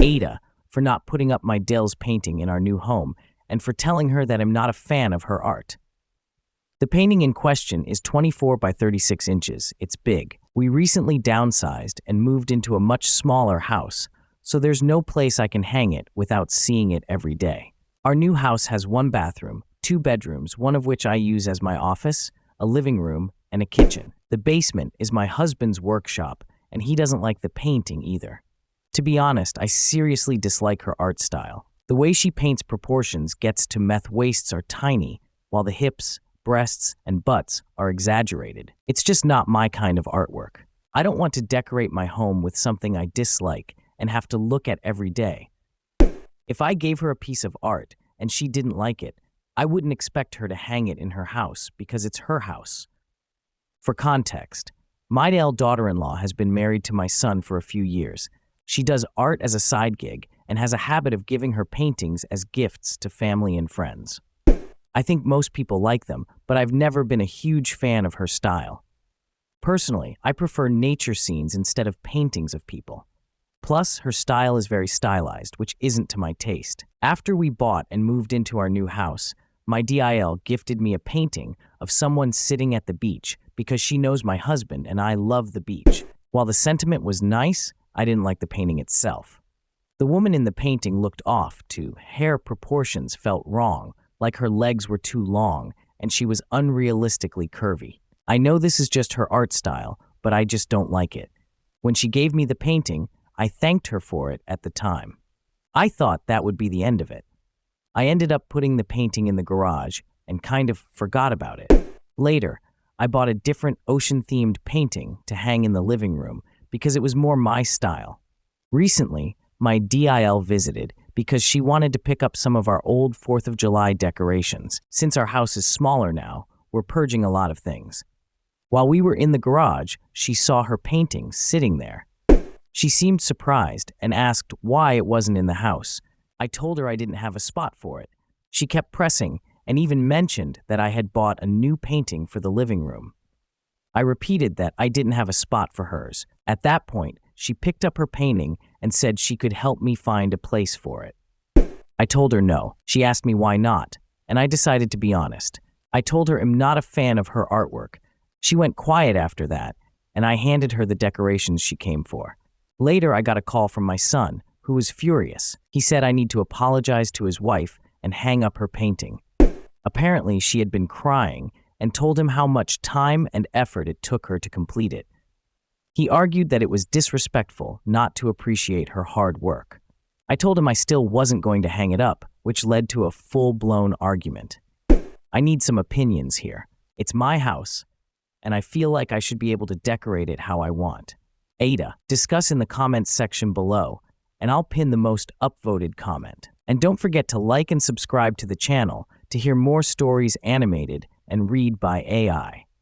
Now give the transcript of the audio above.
AITA for not putting up my Dell's painting in our new home and for telling her that I'm not a fan of her art. The painting in question is 24 by 36 inches. It's big. We recently downsized and moved into a much smaller house, so there's no place I can hang it without seeing it every day. Our new house has 1 bathroom, 2 bedrooms, one of which I use as my office, a living room, and a kitchen. The basement is my husband's workshop, and he doesn't like the painting either. To be honest, I seriously dislike her art style. The way she paints proportions gets to meth waists are tiny, while the hips, breasts, and butts are exaggerated. It's just not my kind of artwork. I don't want to decorate my home with something I dislike and have to look at every day. If I gave her a piece of art and she didn't like it, I wouldn't expect her to hang it in her house because it's her house. For context, my daughter-in-law has been married to my son for a few years. She does art as a side gig and has a habit of giving her paintings as gifts to family and friends. I think most people like them, but I've never been a huge fan of her style. Personally, I prefer nature scenes instead of paintings of people. Plus, her style is very stylized, which isn't to my taste. After we bought and moved into our new house, my DIL gifted me a painting of someone sitting at the beach because she knows my husband and I love the beach. While the sentiment was nice, I didn't like the painting itself. The woman in the painting looked off too. Hair proportions felt wrong, like her legs were too long and she was unrealistically curvy. I know this is just her art style, but I just don't like it. When she gave me the painting, I thanked her for it at the time. I thought that would be the end of it. I ended up putting the painting in the garage and kind of forgot about it. Later, I bought a different ocean-themed painting to hang in the living room because it was more my style. Recently, my DIL visited because she wanted to pick up some of our old 4th of July decorations. Since our house is smaller now, we're purging a lot of things. While we were in the garage, she saw her painting sitting there. She seemed surprised and asked why it wasn't in the house. I told her I didn't have a spot for it. She kept pressing and even mentioned that I had bought a new painting for the living room. I repeated that I didn't have a spot for hers. At that point, she picked up her painting and said she could help me find a place for it. I told her no. She asked me why not, and I decided to be honest. I told her I'm not a fan of her artwork. She went quiet after that, and I handed her the decorations she came for. Later, I got a call from my son, who was furious. He said I need to apologize to his wife and hang up her painting. Apparently, she had been crying and told him how much time and effort it took her to complete it. He argued that it was disrespectful not to appreciate her hard work. I told him I still wasn't going to hang it up, which led to a full-blown argument. I need some opinions here. It's my house, and I feel like I should be able to decorate it how I want. AITA, discuss in the comments section below, and I'll pin the most upvoted comment. And don't forget to like and subscribe to the channel to hear more stories animated and read by AI.